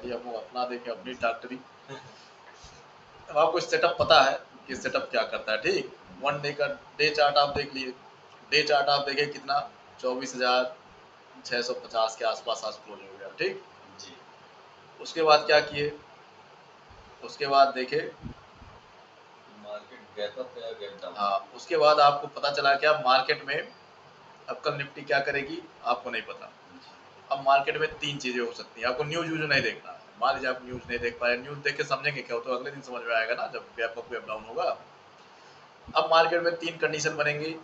चलिए हम लोग अपना देखें, अपनी डॉक्टरी। अब आपको सेटअप पता है कि सेटअप क्या करता है, ठीक। वन डे का डे चार्ट आप देख लिए, डे चार्ट आप देखें कितना 24,650 के आसपास आज क्लोज हो गया, ठीक जी। उसके बाद क्या किए, उसके बाद देखे मार्केट गैप अप या गैप डाउन। हाँ, उसके बाद आपको पता चला क्या मार्केट में अब कल निफ्टी क्या करेगी आपको नहीं पता। अब मार्केट में तीन चीजें हो सकती हैं, आपको न्यूज नहीं देखना है। मान लीजिए आप न्यूज नहीं देख पाए, न्यूज देख के समझेंगे क्या हो, तो अगले दिन समझ में आएगा ना जब गैप अप गैप डाउन होगा। अब मार्केट में तीन कंडीशन बनेंगी,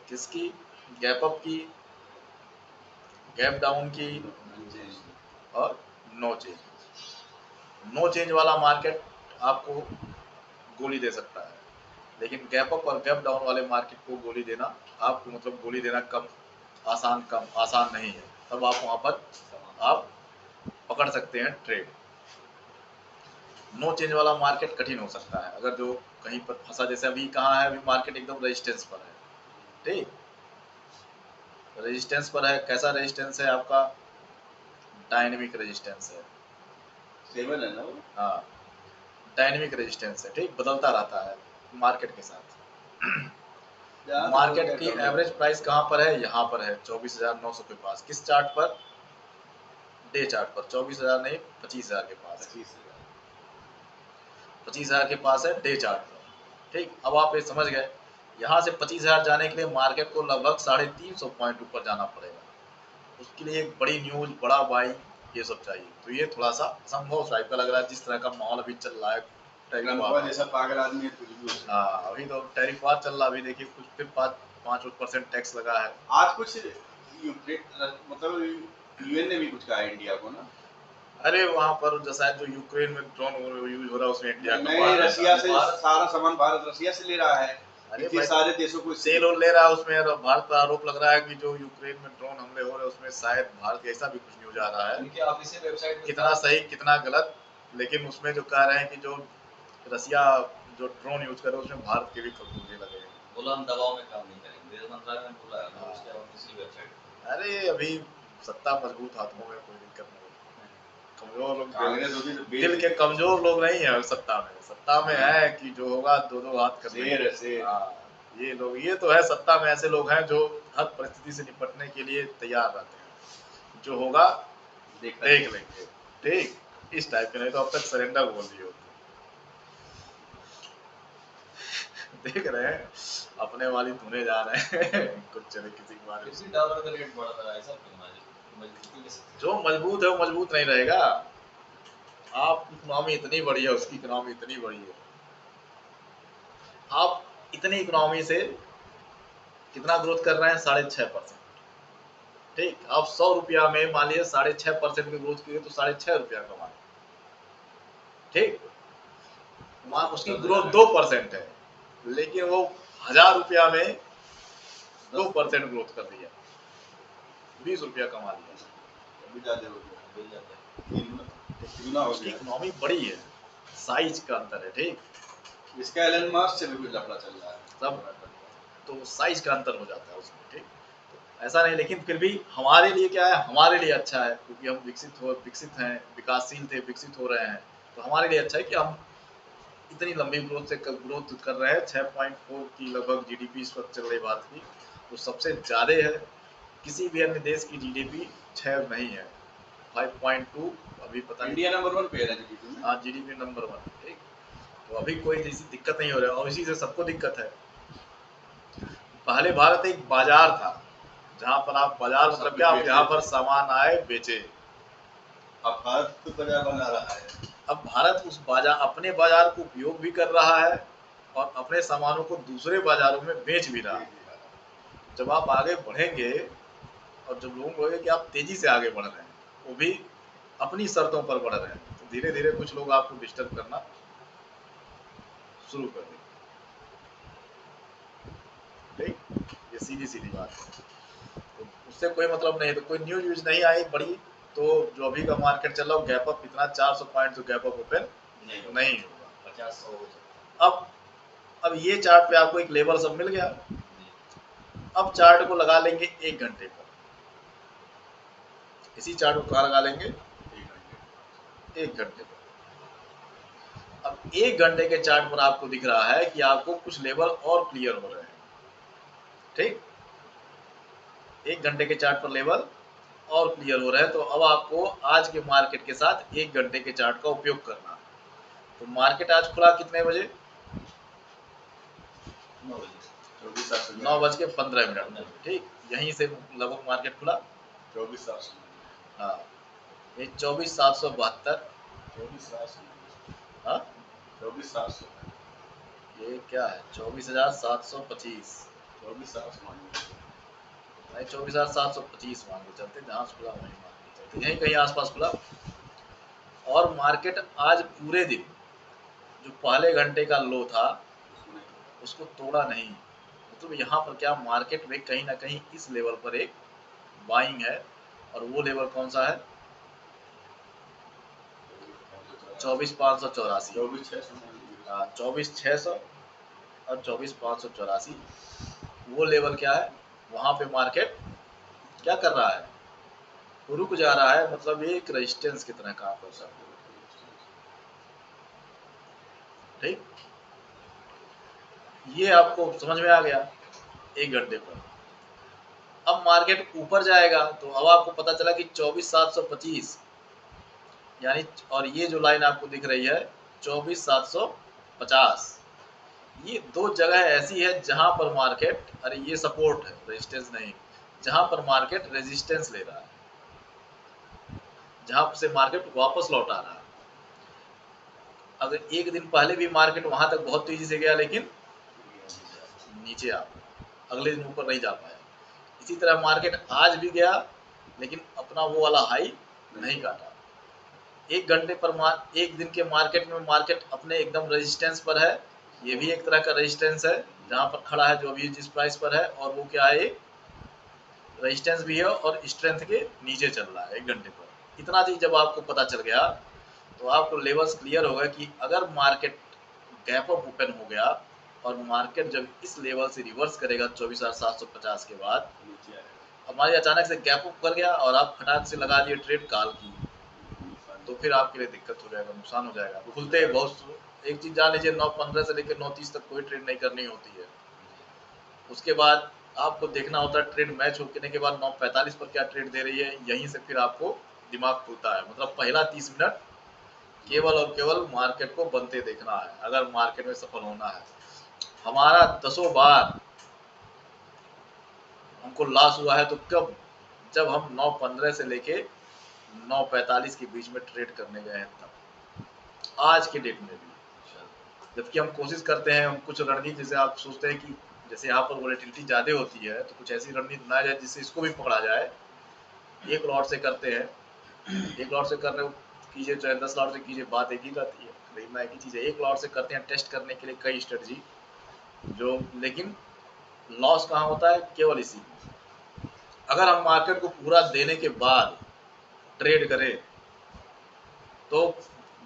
किसकी, गैप अप की, गैप डाउन की और नो चेंज। नो चेंज वाला मार्केट आपको गोली दे सकता है, लेकिन गैप अप और गैप डाउन वाले मार्केट को गोली देना आपको मतलब गोली देना कम आसान नहीं है। तब आप वहां पर आप पकड़ सकते हैं ट्रेड। नो चेंज वाला मार्केट कठिन हो सकता है, अगर जो कहीं पर फंसा, जैसे अभी कहाँ है, अभी मार्केट एकदम रेजिस्टेंस पर है, ठीक रेजिस्टेंस पर है। कैसा रेजिस्टेंस है आपका, डायनेमिक रेजिस्टेंस है, स्टेबल है ना वो। हाँ डायनेमिक रेजिस्टेंस है, ठीक बदलता रहता है मार्केट के साथ। मार्केट की एवरेज प्राइस कहाँ पर है, यहाँ पर है 24,900 के पास। किस चार्ट पर, डे चार्ट पर 24,000 नहीं 25,000 के पास, 25,000 के पास है डे चार्ट पर, ठीक। अब आप ये समझ गए, यहाँ से 25,000 जाने के लिए मार्केट को लगभग 350 पॉइंट ऊपर जाना पड़ेगा। उसके लिए एक बड़ी न्यूज, बड़ा बाइंग, ये सब चाहिए। तो ये थोड़ा सा संभव टाइप का लग रहा है, जिस तरह का माहौल अभी चल रहा है। जैसा पागल आदमी है हाँ, अभी तो टैरिफ वार चल रहा है, अभी देखिए कुछ फिर 5% टैक्स लगा है। आज कुछ मतलब यूएन ने भी कुछ कहा है इंडिया को ना। अरे वहाँ पर जैसा जो यूक्रेन में ड्रोन यूज हो रहा है उसमें इंडिया का नहीं, रशिया से सारा सामान भारत रशिया से ले रहा है। अरे भाई सारे देशों को सेल और ले रहा है उसमें, भारत पर आरोप लग रहा है कि जो यूक्रेन में ड्रोन हमले हो रहे हैं उसमें शायद भारत, ऐसा भी कुछ न्यूज आ रहा है, उनके ऑफिशियल वेबसाइट कितना सही कितना गलत। लेकिन उसमें जो कह रहे हैं कि जो रसिया जो ड्रोन यूज कर रहे हैं उसमें भारत के भी कब्जे लगे हैं। बोला हम दबाव में काम नहीं करेंगे, विदेश मंत्रालय ने बोला है उसके ऑफिशियल वेबसाइट। अरे अभी सत्ता मजबूत हाथों में, कोई दिक्कत नहीं। कमजोर लोग, दिल के कमजोर लोग नहीं है सत्ता में। सत्ता में है कि जो होगा दो हाथ कर, ये लोग, ये तो है सत्ता में ऐसे लोग हैं जो हर परिस्थिति से निपटने के लिए तैयार रहते हैं, जो होगा देख लेंगे, ठीक इस टाइप के। नहीं तो अब तक सरेंडर बोल दिए होते। देख रहे हैं अपने वाली धुने जा रहे हैं कुछ चले किसी के बारे में। डॉलर का रेट बढ़ रहा है, ऐसा क्यों? जो मजबूत है वो मजबूत नहीं रहेगा। आप इकोनॉमी इतनी बड़ी है, उसकी इकोनॉमी इतनी बड़ी है, आप इतनी इकोनॉमी से कितना ग्रोथ कर रहे हैं, 6.5%, ठीक। आप 100 रुपया में मान लीजिए 6.5% की ग्रोथ की तो 6.5 रुपया कमाए, ठीक। उसकी ग्रोथ 2% है, लेकिन वो 1000 रुपया में 2% ग्रोथ कर दिया, 20 रुपया कमा लिया। उसकी इकोनॉमी बड़ी है, साइज का अंतर है, ठीक। इसका एलन मास्क से भी कुछ लफड़ा चल रहा है सब, तो साइज का अंतर हो जाता है उसमें, ठीक। तो ऐसा नहीं, लेकिन फिर भी हमारे लिए क्या है, हमारे लिए अच्छा है क्योंकि हम विकसित हैं, विकासशील थे, विकसित हो रहे हैं। तो हमारे लिए अच्छा है कि हम इतनी लंबी ग्रोथ कर रहे हैं। 6.4 की लगभग जीडीपी इस वक्त चल रही भारत की, तो सबसे ज़्यादा है। किसी भी अन्य देश की जीडीपी 6 नहीं है, 5.2 अभी पता नहीं। इंडिया नंबर 1 पे है जीडीपी में। हाँ, जीडीपी नंबर 1, ठीक। तो अभी कोई ऐसी दिक्कत नहीं हो रहा है, और इसी से सबको दिक्कत है। पहले भारत एक बाजार था, जहाँ पर आप बाजार मतलब क्या, आप यहाँ पर सामान आए बेचे। अब भारत तो बाजार बना रहा है। अब भारत उस बाजार, अपने बाजार को उपयोग भी कर रहा है और अपने सामानों को दूसरे बाजारों में बेच भी रहा है। जब आप आगे बढ़ेंगे और जब लोगों को लगेगा कि आप तेजी से आगे बढ़ रहे हैं, वो भी अपनी शर्तों पर बढ़ रहे हैं, तो धीरे धीरे कुछ लोग आपको डिस्टर्ब करना शुरू कर देंगे, ठीक। ये सीधी सीधी बात है। तो उससे कोई मतलब नहीं है। तो कोई न्यूज नहीं आई बड़ी, तो जो अभी का मार्केट चल रहा है गैप अप इतना 400 पॉइंट जो गैप अप ओपन नहीं होगा, 50 अब ये चार्ट पे आपको एक लेवल सब मिल गया। अब चार्ट को लगा लेंगे 1 घंटे पर, इसी चार्ट को कहाँ लगा लेंगे, 1 घंटे पर। अब 1 घंटे के चार्ट पर आपको दिख रहा है कि आपको कुछ लेवल और क्लियर हो रहे हैं, ठीक। 1 घंटे के चार्ट पर लेवल और क्लियर हो रहा है, तो अब आपको आज के मार्केट के साथ 1 घंटे के चार्ट का उपयोग करना है। तो मार्केट आज खुला कितने बजे? 9:15, ठीक। यहीं से लगभग मार्केट खुला 24,700। हाँ, ये 24,772। 24,700। हाँ, 24,700। ये क्या है? 24,725। 24,700 नहीं, 24,725 मान के चलते, जहाँ से खुला वहीं मान के चलते, यहीं कहीं आसपास खुला। और मार्केट आज पूरे दिन जो पहले घंटे का लो था उसको तोड़ा नहीं। मतलब यहाँ पर क्या, मार्केट में कहीं ना कहीं इस लेवल पर एक बाइंग है, और वो लेवल कौन सा है? 24,584। 24,600 और 24,584, वो लेवल क्या है? वहां पे मार्केट क्या कर रहा है? रुक जा रहा है, मतलब एक रेजिस्टेंस की तरह काम कर सकते, ठीक। ये आपको समझ में आ गया 1 घंटे पर। अब मार्केट ऊपर जाएगा तो अब आपको पता चला कि 24,725 यानी, और ये जो लाइन आपको दिख रही है 24,750, ये दो जगह ऐसी है जहां पर मार्केट, अरे ये सपोर्ट है, रेजिस्टेंस नहीं, जहां पर मार्केट रेजिस्टेंस ले रहा है, जहां से मार्केट वापस लौट आ रहा है। अगर एक दिन पहले भी मार्केट वहां तक बहुत तेजी से गया, लेकिन नीचे आ गया, अगले दिन ऊपर नहीं जा पाया। इसी तरह मार्केट आज भी गया, लेकिन अपना वो वाला हाई नहीं काटा। 1 घंटे पर एक दिन के मार्केट में मार्केट अपने एकदम रेजिस्टेंस पर है, ये भी एक तरह का रेजिस्टेंस है जहां पर खड़ा है, जो अभी जिस प्राइस पर है, और वो क्या है, रेजिस्टेंस भी है और स्ट्रेंथ के नीचे चल रहा है 1 घंटे पर। इतना चीज जब आपको पता चल गया तो आपको लेवल्स क्लियर होगा कि अगर मार्केट गैप अप ओपन हो गया और मार्केट जब इस लेवल से रिवर्स करेगा 24,750 के बाद, हमारी अचानक से गैप अप कर गया और आप फटाक से लगा दिए ट्रेड काल की, तो फिर आपके लिए दिक्कत हो जाएगा, नुकसान हो जाएगा। खुलते ही बहुत, एक चीज जान लीजिए, 9:15 से लेकर 9:30 तक कोई ट्रेड नहीं करनी होती है। उसके बाद आपको देखना होता है ट्रेड मैच होने के बाद 9:45 पर क्या ट्रेड दे रही है, यहीं से फिर आपको दिमाग खुलता है। मतलब पहला 30 मिनट केवल और केवल मार्केट को बनते देखना है अगर मार्केट में सफल होना है। हमारा 10 बार हमको लॉस हुआ है, तो कब? जब हम 9:15 से लेके 9:45 के बीच में ट्रेड करने गए हैं तब, आज के डेट में भी। जबकि हम कोशिश करते हैं, हम कुछ रणनीति, जैसे आप सोचते हैं कि जैसे यहाँ पर वोलेटिलिटी ज़्यादा होती है तो कुछ ऐसी रणनीति बनाया जाए जिससे इसको भी पकड़ा जाए। एक लॉट से करते हैं, एक लॉट से कर रहे हो कीजिए, चाहे 10 लॉट से कीजिए, बात एक ही रहती है, खरीदना एक ही चीज़ है। एक लॉट से करते हैं टेस्ट करने के लिए कई स्ट्रेटजी, जो लेकिन लॉस कहाँ होता है? केवल इसी में। अगर हम मार्केट को पूरा देने के बाद ट्रेड करें तो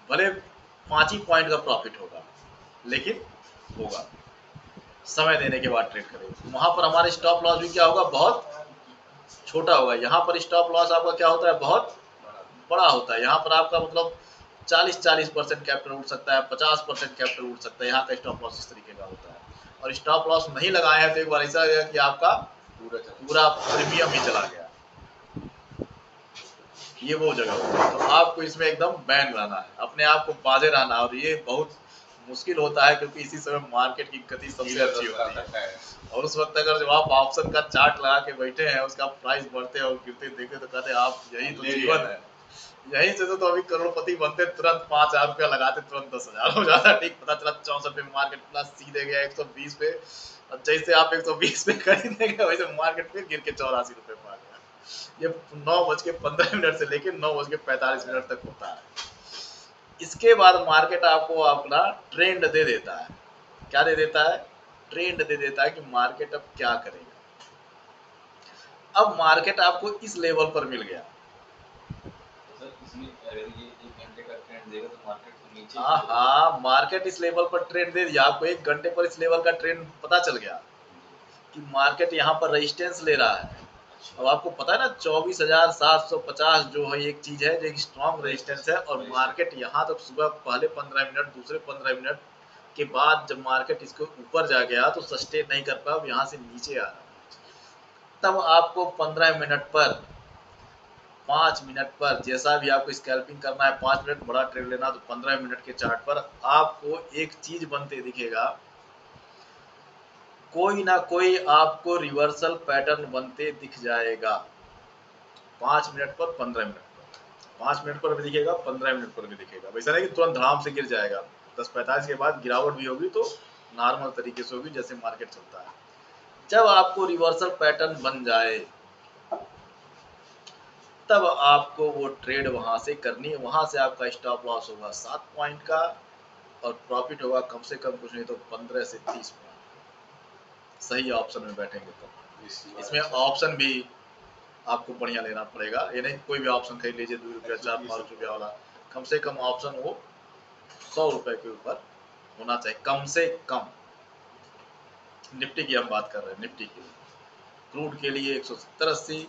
भले 5 ही पॉइंट का प्रॉफिट होगा, लेकिन होगा। समय देने के बाद ट्रेड करें, वहां पर हमारे स्टॉप लॉस भी क्या होगा? बहुत छोटा होगा। यहाँ पर स्टॉप लॉस आपका क्या होता है? बहुत बड़ा होता है। यहाँ पर आपका मतलब 40% कैपिटल उठ सकता है, 50% कैपिटल उठ सकता है। यहाँ का स्टॉप लॉस इस तरीके का होता है। और स्टॉप लॉस नहीं लगाए हैं तो एक बार ऐसा गया कि आपका पूरा प्रीमियम ही चला गया। ये वो जगह होती है, तो आपको इसमें एकदम बैन रहना है, अपने आप को बांधे रहना है। और ये बहुत मुश्किल होता है क्योंकि इसी समय मार्केट की गति सबसे अच्छी होती है। और उस वक्त अगर जब आप ऑप्शन का चार्ट लगा के बैठे हैं, उसका प्राइस बढ़ते और गिरते देखे तो कहते आप यही तो जीवन है। यहीं से तो अभी करोड़पति बनते, तुरंत 5,000 रुपया लगाते, तुरंत 10,000 हो जाता। ठीक, पता चला 64 पे मार्केट प्लस सीधे गया 120 पे, और जैसे आप 120 पे खरीदेंगे वैसे मार्केट पे गिर के 84 रुपए पा गया। ये 9:15 से लेकर 9:45 तक होता है। इसके बाद मार्केट आपको अपना ट्रेंड दे देता है। क्या दे देता है? ट्रेंड दे देता है कि मार्केट अब क्या करेगा। अब मार्केट आपको इस लेवल पर मिल गया, हाँ हाँ, मार्केट इस लेवल पर ट्रेंड दे दिया आपको। 1 घंटे पर इस लेवल का ट्रेंड पता चल गया कि मार्केट यहाँ पर रेजिस्टेंस ले रहा है, अब आपको पता है ना 24,750 जो है एक चीज है जो एक स्ट्रॉन्ग रेजिस्टेंस है, और मार्केट यहाँ तक सुबह पहले 15 मिनट दूसरे 15 मिनट के बाद जब मार्केट इसको ऊपर जा गया तो सस्टेन नहीं कर पाया, अब यहाँ से नीचे आ रहा है। तब आपको 15 मिनट पर 5 मिनट पर जैसा भी आपको स्कैल्पिंग करना है, 5 मिनट बड़ा ट्रेड लेना तो 15 मिनट के चार्ट पर आपको एक चीज बनते दिखेगा, कोई ना कोई आपको रिवर्सल पैटर्न बनते दिख जाएगा। 5 मिनट पर 15 मिनट पर, 5 मिनट पर भी दिखेगा 15 मिनट पर भी दिखेगा। वैसा नहीं कि तुरंत धड़ाम से गिर जाएगा, 10-45 के बाद गिरावट भी होगी तो नॉर्मल तरीके से होगी जैसे मार्केट चलता है। जब आपको रिवर्सल पैटर्न बन जाए तब आपको वो ट्रेड वहां से करनी है। वहां से आपका स्टॉप लॉस होगा 7 पॉइंट का और प्रॉफिट होगा कम से कम कुछ नहीं तो 15 से 30 पॉइंट। सही ऑप्शन में बैठेंगे तो इसमें ऑप्शन भी आपको बढ़िया लेना पड़ेगा, ये नहीं कोई भी ऑप्शन खरीद लीजिए 2 रुपया 4-5 रुपया वाला। कम से कम ऑप्शन वो 100 रुपए के ऊपर होना चाहिए कम से कम। निफ्टी की हम बात कर रहे हैं, निफ्टी के लिए, क्रूड के लिए 170-80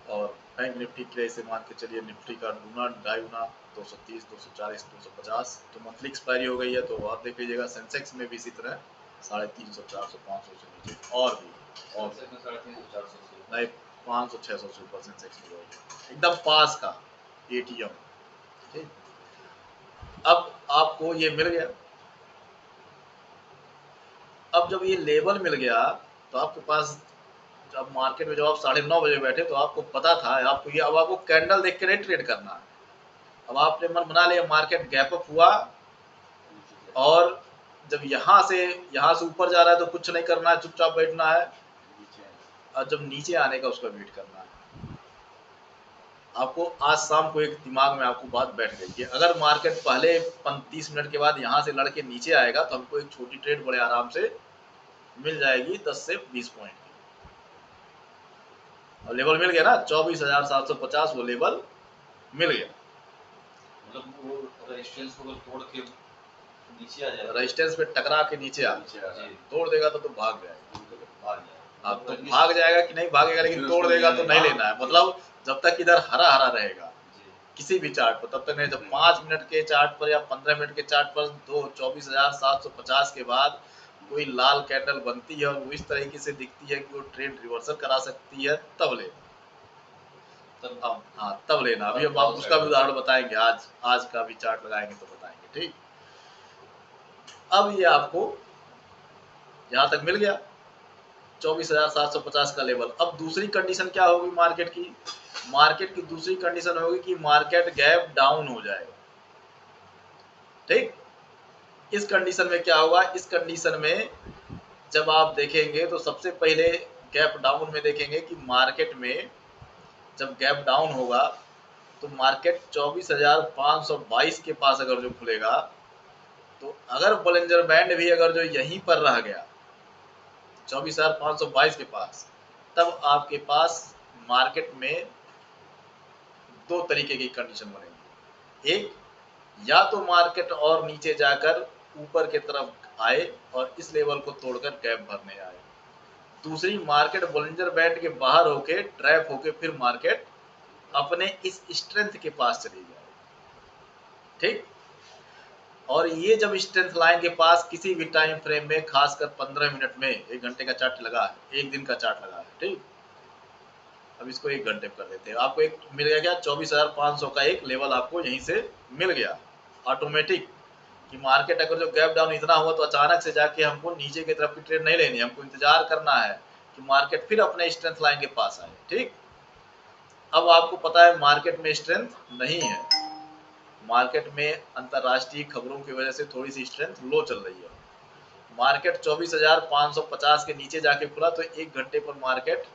और बैंक निफ्टी के लिए इसे मान के चलिए निफ्टी का गुना 2.5 गुना 230 240 250। तो मंथली एक्सपायरी हो गई है तो आप देख लीजिएगा। सेंसेक्स में भी इसी तरह 350 400 500 से नीचे और भी और 350 नहीं 500 600 से ऊपर सेंसेक्स में एकदम पास का एटीएम। ठीक, अब आपको ये मिल गया। अब जब ये लेवल मिल गया तो आपके पास, जब मार्केट में जब आप 9:30 बजे बैठे तो आपको पता था आपको ये, अब आपको कैंडल देख के नहीं ट्रेड करना है। अब आपने मन बना लिया मार्केट गैप अप हुआ और जब यहाँ से ऊपर जा रहा है तो कुछ नहीं करना है, चुपचाप बैठना है, और जब नीचे आने का उसका वेट करना है। आपको आज शाम को एक दिमाग में आपको बात बैठ गई कि अगर मार्केट पहले 30 मिनट के बाद यहाँ से लड़के नीचे आएगा तो हमको एक छोटी ट्रेड बड़े आराम से मिल जाएगी 10 से 20 पॉइंट की। और लेवल मिल गया ना 24,750, वो लेवल मिल गया। मतलब वो रेजिस्टेंस को तोड़ के नीचे आ जाएगा, रेजिस्टेंस पे टकरा के नीचे आ तोड़ देगा तो भाग जाएगा। हाँ तो भाग जाएगा कि नहीं भागेगा, लेकिन तोड़ देगा तो नहीं लेना है। मतलब जब तक इधर हरा हरा रहेगा किसी भी चार्ट पर तब तक नहीं। जब 5 मिनट के चार्ट पर या 15 मिनट के चार्ट पर 24,750 के बाद कोई लाल कैंडल बनती है और वो इस तरीके से दिखती है कि वो ट्रेंड रिवर्सल करा सकती है तब लेना। हाँ तब लेना। अभी हम आप उसका भी उदाहरण बताएंगे, आज का भी चार्ट लगाएंगे तो बताएंगे। ठीक, अब ये आपको यहाँ तक मिल गया 24,750 का लेवल। अब दूसरी कंडीशन क्या होगी मार्केट की? मार्केट की दूसरी कंडीशन होगी कि मार्केट गैप डाउन हो जाएगा। ठीक, इस कंडीशन में क्या होगा? इस कंडीशन में जब आप देखेंगे तो सबसे पहले गैप डाउन में देखेंगे कि मार्केट में जब गैप डाउन होगा तो मार्केट 24,522 के पास अगर जो खुलेगा तो अगर बोलिंजर बैंड भी अगर जो यहीं पर रह गया 24,522 के पास, तब आपके पास मार्केट में दो तरीके की कंडीशन बनेगी। एक, या तो मार्केट और नीचे जाकर ऊपर के तरफ आए और इस लेवल को तोड़कर गैप भरने आए। दूसरी, मार्केट बोलिंजर बैंड के बाहर होके ट्रैप होके फिर मार्केट अपने इस स्ट्रेंथ के पास चली जाए। ठीक, और ये जब स्ट्रेंथ लाइन के पास किसी भी टाइम फ्रेम में, खासकर 15 मिनट में, 1 घंटे का चार्ट लगा है, 1 दिन का चार्ट लगा है। ठीक, अब इसको 1 घंटे कर देते हैं। आपको एक मिल गया क्या? 24,500 का एक लेवल आपको यहीं से मिल गया ऑटोमेटिक। कि मार्केट अगर जो गैप डाउन इतना हुआ तो अचानक से जाके हमको नीचे की तरफ की ट्रेड नहीं लेनी, हमको इंतजार करना है कि मार्केट फिर अपने स्ट्रेंथ लाइन के पास आए। ठीक, अब आपको पता है मार्केट में स्ट्रेंथ नहीं है, मार्केट में अंतरराष्ट्रीय खबरों की वजह से थोड़ी सी स्ट्रेंथ लो चल रही है। मार्केट 24,550 के नीचे जाके खुला तो 1 घंटे पर मार्केट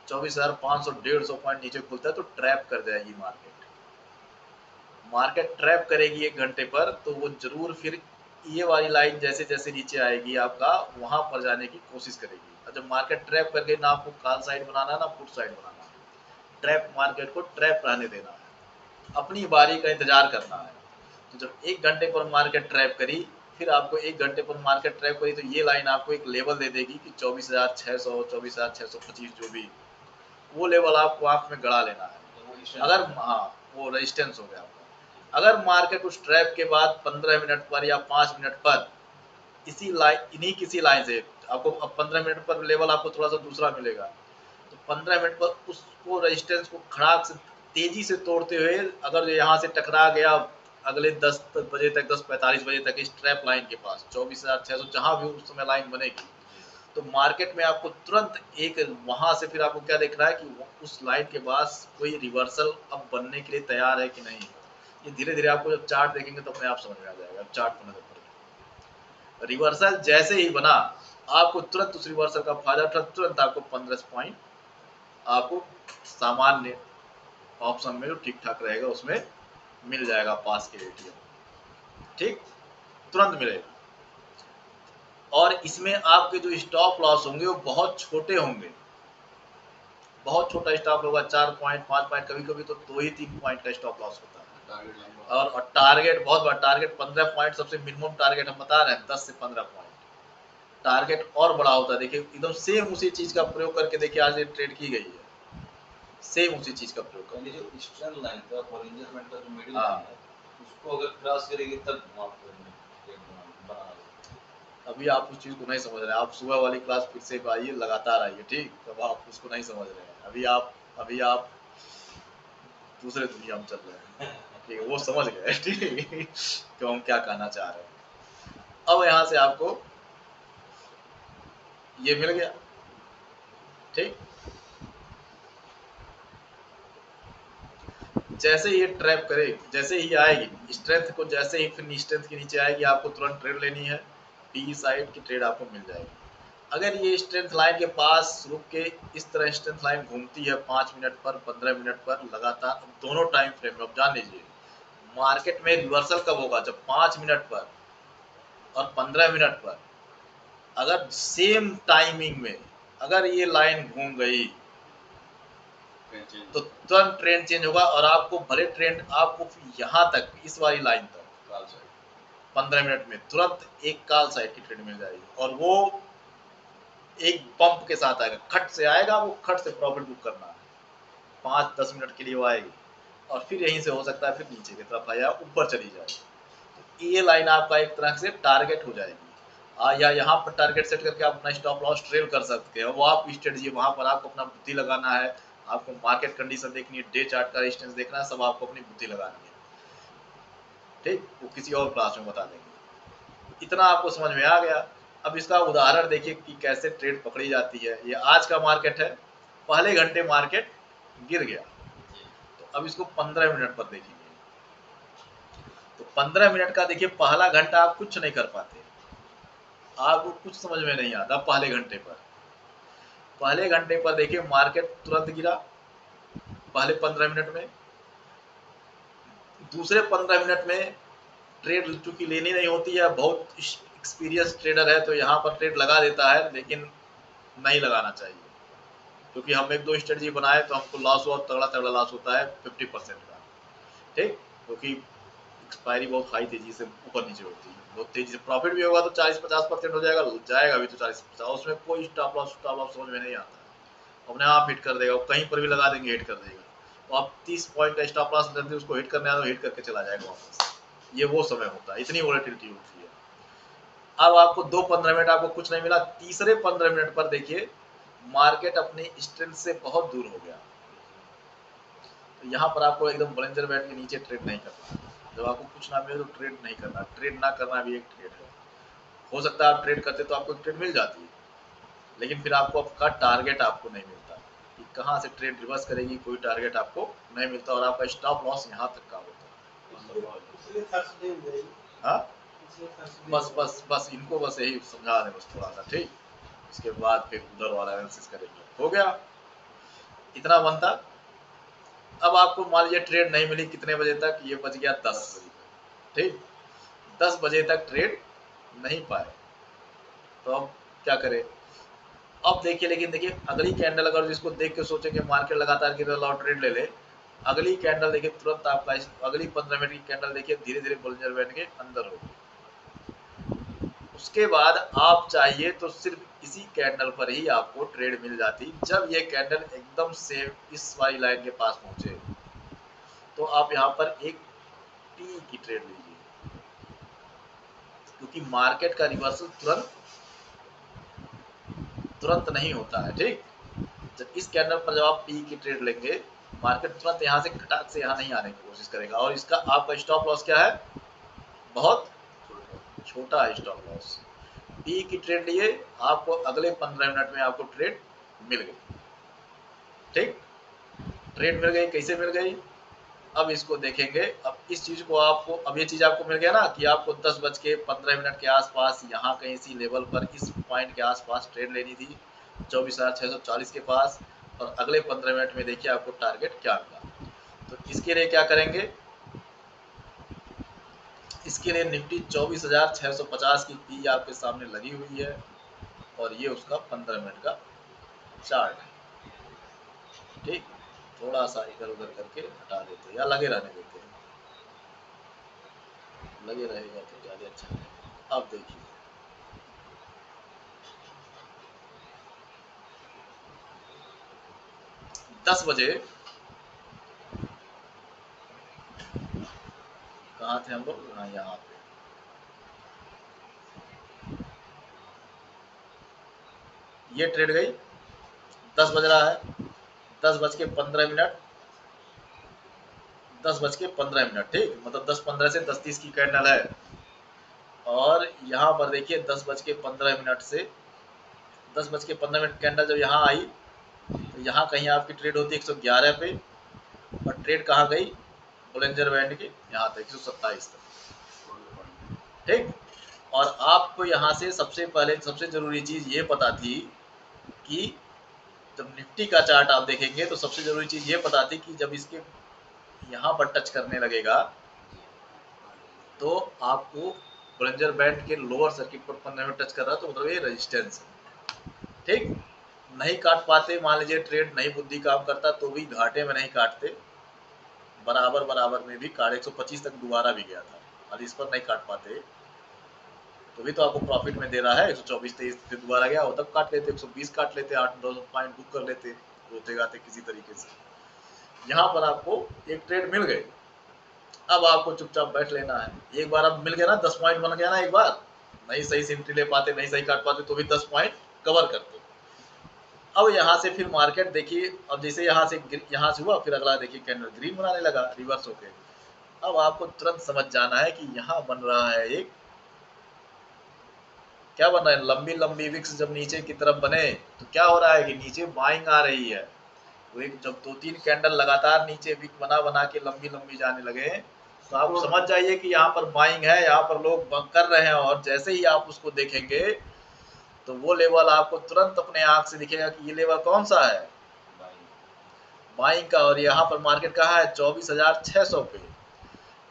24,500 150 पॉइंट नीचे खुलता है तो ट्रैप कर जाएगी मार्केट। मार्केट ट्रैप करेगी 1 घंटे पर तो वो जरूर फिर ये वाली लाइन जैसे जैसे नीचे आएगी आपका वहां पर जाने की कोशिश करेगी। और जब मार्केट ट्रैप कर गई, ना आपको कॉल साइड बनाना ना पुट साइड बनाना, ट्रैप मार्केट को ट्रैप रहने देना है, अपनी बारी का इंतजार करना है। तो जब 1 घंटे पर मार्केट ट्रैप करी, फिर आपको 1 घंटे पर मार्केट ट्रैप करी तो ये लाइन आपको एक लेवल दे देगी कि 24,600 24,625 जो भी वो लेवल आपको आंख में गड़ा लेना है। अगर हाँ वो रेजिस्टेंस हो गया आपका। अगर मार्केट उस ट्रैप के बाद 15 मिनट पर या 5 मिनट पर इसी लाइन इन्हीं किसी लाइन से आपको अब 15 मिनट पर लेवल आपको थोड़ा सा दूसरा मिलेगा, तो 15 मिनट पर उसको रेजिस्टेंस को खड़ाक से तेजी से तोड़ते हुए अगर यहाँ से टकरा गया अगले 10 बजे तक 10:45 बजे तक इस ट्रैप लाइन के पास 24,600 जहाँ भी उस समय लाइन बनेगी, तो मार्केट में आपको तुरंत एक वहां से फिर आपको क्या देखना है कि उस लाइन के पास कोई रिवर्सल अब बनने के लिए तैयार है कि नहीं। ये धीरे धीरे आपको जब चार्ट देखेंगे तो अपने आप समझ में आ जाएगा। चार्ट पर नजर पड़ेगा, रिवर्सल जैसे ही बना आपको तुरंत उस रिवर्सल का फायदा उठा, तुरंत आपको 15 पॉइंट आपको सामान्य ऑप्शन में जो ठीक ठाक रहेगा उसमें मिल जाएगा पास के एटीएम, ठीक तुरंत मिलेगा। और इसमें आपके जो स्टॉप लॉस होंगे वो बहुत छोटे होंगे, बहुत छोटा स्टॉप होगा, 4 पॉइंट 5 पॉइंट, कभी कभी तो 2 ही 3 पॉइंट का स्टॉप लॉस होता है। और टारगेट बहुत बड़ा, टारगेट 15 पॉइंट सबसे मिनिमम टारगेट हम बता रहे हैं, 10 से 15 पॉइंट। टारगेट और बड़ा होता है, देखिए एकदम सेम उसी चीज का प्रयोग करके देखिए आज ये ट्रेड की गई है, सेम उसी चीज का प्रयोग करके। जो स्ट्रेंथ लाइन का बॉलिंजर बैंड का जो मिडिल हाँ। लाइन है उसको अगर क्रॉस करेगी तब आप बना अभी आप उस चीज को नहीं समझ रहे हैं, आप सुबह वाली क्लास फिर से आइए, लगातार आइए, ठीक, तब आप उसको नहीं समझ रहे हैं। अभी आप दूसरे दुनिया में चल रहे हैं, ठीक है, वो समझ गए, ठीक है कि हम क्या कहना चाह रहे हैं। अब यहाँ से आपको ये मिल गया, ठीक। जैसे ये ट्रैप करे, जैसे ही आएगी स्ट्रेंथ को, जैसे ही फिर स्ट्रेंथ के नीचे आएगी आपको तुरंत ट्रेड लेनी है, पी साइड की ट्रेड आपको मिल जाएगी। अगर ये स्ट्रेंथ लाइन के पास रुक के इस तरह स्ट्रेंथ लाइन घूमती है 5 मिनट पर 15 मिनट पर लगातार दोनों टाइम फ्रेम में, अब जान लीजिए मार्केट में रिवर्सल कब होगा, जब 5 मिनट पर और 15 मिनट पर अगर सेम टाइमिंग में अगर ये लाइन घूम गई तो तुरंत ट्रेंड चेंज होगा और आपको भले ट्रेंड आपको यहाँ तक इस वाली लाइन तक 15 मिनट में तुरंत एक कॉल साइड की ट्रेड मिल जाएगी, और वो एक पंप के साथ आएगा, खट से आएगा, वो खट से प्रॉफिट बुक करना है, 5-10 मिनट के लिए वो आएगी और फिर यहीं से हो सकता है फिर नीचे की तरफ आया ऊपर चली जाएगी। तो ये लाइन आपका एक तरह से टारगेट हो जाएगी, या यहाँ पर टारगेट सेट करके आप अपना स्टॉप लॉस ट्रेल कर सकते हैं। वो आप स्ट्रेटजी है, वहाँ पर आपको अपना बुद्धि लगाना है, आपको मार्केट कंडीशन देखनी है, डे चार्ट का रेजिस्टेंस देखना है, सब आपको अपनी बुद्धि लगानी है, ठीक। वो किसी और क्लास में बता देंगे। इतना आपको समझ में आ गया। अब इसका उदाहरण देखिए कि कैसे ट्रेड पकड़ी जाती है। ये आज का मार्केट है, पहले घंटे मार्केट गिर गया, तो अब इसको 15 मिनट पर देखेंगे। तो 15 मिनट का देखिए पहला घंटा आप कुछ नहीं कर पाते, आपको कुछ समझ में नहीं आता पहले घंटे पर। पहले घंटे पर देखिए मार्केट तुरंत गिरा पहले 15 मिनट में। दूसरे 15 मिनट में ट्रेड चूंकि लेनी नहीं होती है, बहुत एक्सपीरियंस ट्रेडर है तो यहाँ पर ट्रेड लगा देता है, लेकिन नहीं लगाना चाहिए, क्योंकि हम 1-2 स्ट्रेटजी बनाए तो हमको लॉस हुआ, तगड़ा तगड़ा लॉस होता है 50% का, ठीक, क्योंकि एक्सपायरी बहुत हाई तेजी से ऊपर नीचे होती है, बहुत तेजी से प्रॉफिट भी होगा तो 40-50% हो जाएगा, जाएगा भी तो 40-50, उसमें कोई स्टॉप लॉस समझ में नहीं आता है, अपने आप हिट कर देगा, कहीं पर भी लगा देंगे हिट कर देगा। तो आप 30 पॉइंट का स्टॉप लॉस लेते उसको हिट करने आए तो हिट करके चला जाएगा वापस। ये वो समय होता है, इतनी वोलेटिलिटी होती है। अब आपको 2-15 मिनट आपको कुछ नहीं मिला, तीसरे 15 मिनट पर देखिए मार्केट अपने स्ट्रेंथ से बहुत दूर हो गया, तो यहाँ पर आपको एकदम बॉलिंजर बैंड के नीचे ट्रेड नहीं करना। जब आपको कुछ ना मिले तो ट्रेड नहीं करना, ट्रेड ना करना भी एक ट्रेड है। हो सकता है आप ट्रेड करते तो आपको ट्रेड मिल जाती है, लेकिन फिर आपको आपका टारगेट आपको नहीं मिलता कि कहाँ से ट्रेड रिवर्स करेगी, कोई टारगेट आपको नहीं मिलता और आपका स्टॉप लॉस यहाँ तक का होता है। हाँ बस इनको बस यही समझा दें बस थोड़ा सा, ठीक। इसके बाद फिर उधर वाला एनालिसिस करेंगे, हो गया, इतना बनता। अब आपको मान लीजिए ट्रेड नहीं मिली कितने बजे तक, ये बज गया 10 बजे तक, ठीक, 10 बजे तक ट्रेड नहीं पाए, तो अब क्या करें। अब देखिए, लेकिन देखिए अगली कैंडल अगर जिसको देख के सोचे कि मार्केट लगातार गिर रहा और ट्रेड ले ले, अगली कैंडल देखिए तुरंत आपका अगली 15 मिनट की कैंडल देखिए धीरे धीरे बॉलिंजर बैंड के अंदर होगी, उसके बाद आप चाहिए तो सिर्फ इसी कैंडल पर ही आपको ट्रेड मिल जाती। जब ये कैंडल एकदम से इस वाली लाइन के पास पहुंचे तो आप यहाँ पर एक पी की ट्रेड लीजिए, क्योंकि मार्केट का रिवर्सल तुरंत नहीं होता है। ठीक, जब इस कैंडल पर जब आप पी की ट्रेड लेंगे, मार्केट तुरंत यहाँ से खटाक से यहाँ नहीं आने की कोशिश करेगा, और इसका आपका स्टॉप लॉस क्या है, बहुत छोटा है स्टॉप लॉस। पी की ट्रेड लिए, आपको अगले 15 मिनट में आपको ट्रेड मिल गई। ठीक, ट्रेड मिल गई, कैसे मिल गई, अब इसको देखेंगे। अब इस चीज को आपको, अब ये चीज आपको मिल गया ना कि आपको 10:15 के आसपास यहाँ कहीं इसी लेवल पर इस पॉइंट के आसपास ट्रेड लेनी थी 24,640 के पास, और अगले 15 मिनट में देखिए आपको टारगेट क्या मिला। तो इसके लिए क्या करेंगे, इसके लिए निफ्टी 24,650 की पी आपके सामने लगी हुई है, और ये उसका 15 मिनट का चार्ट है। ठीक, थोड़ा सा इधर उधर करके हटा देते हैं या लगे रहने देते हैं, लगे रहेगा तो ज्यादा अच्छा है। अब देखिए, दस बजे कहाँ थे हम लोग, हाँ यहाँ पे, ये ट्रेड गई, 10 बज रहा है, 10:15, 10:15, ठीक, मतलब 10:15 से 10:30 की कैंडल है। और यहाँ पर देखिए 10:15 से 10:15 कैंडल जब यहाँ आई तो यहाँ कहीं आपकी ट्रेड होती है 111 पे, और ट्रेड कहाँ गई, बोलेंजर बैंड के यहाँ तक 127 तक। ठीक, और आपको यहाँ से सबसे पहले सबसे जरूरी चीज ये पता थी कि जब निफ्टी का चार्ट आप देखेंगे तो सबसे जरूरी चीज ये पता थी कि जब इसके यहाँ पर टच करने लगेगा तो आपको बोलेंजर बैंड के लोअर सर्किट पर 15 मिनट टच कर रहा है, तो मतलब ये रेजिस्टेंस है। ठीक, नहीं काट पाते, मान लीजिए ट्रेड नहीं बुद्धि काम करता तो भी घाटे में नहीं काटते, बराबर बराबर में भी काट 125 तक दोबारा भी गया था, और इस पर नहीं काट पाते तो भी तो आपको प्रॉफिट में दे रहा है। 124-23 फिर दोबारा गया, वो तब काट लेते, 120 काट लेते, 8-9 पॉइंट बुक कर लेते रोते गाते किसी तरीके से। यहाँ पर आपको एक ट्रेड मिल गई, अब आपको चुपचाप बैठ लेना है। एक बार अब मिल गया ना, 10 पॉइंट बन गया ना, एक बार नहीं सही से एंट्री ले पाते, नहीं सही काट पाते तो भी 10 पॉइंट कवर करते। अब यहाँ से फिर मार्केट देखिए, अब जैसे यहाँ से हुआ, फिर अगला देखिए कैंडल ग्रीन बनाने लगा रिवर्स होके। अब आपको तुरंत समझ जाना है कि यहाँ बन रहा है एक, क्या बन रहा है, लंबी लंबी विक्स जब नीचे की तरफ बने तो क्या हो रहा है कि नीचे बाइंग आ रही है। तो एक जब 2-3 कैंडल लगातार नीचे विक बना बना के लंबी लंबी जाने लगे तो आप समझ जाइए कि यहाँ पर बाइंग है, यहाँ पर लोग कर रहे हैं। और जैसे ही आप उसको देखेंगे तो वो लेवल आपको तुरंत अपने आंख से दिखेगा कि ये लेवल कौन सा है, बाइंग का। और यहाँ पर मार्केट कहाँ है, 24,600 पे।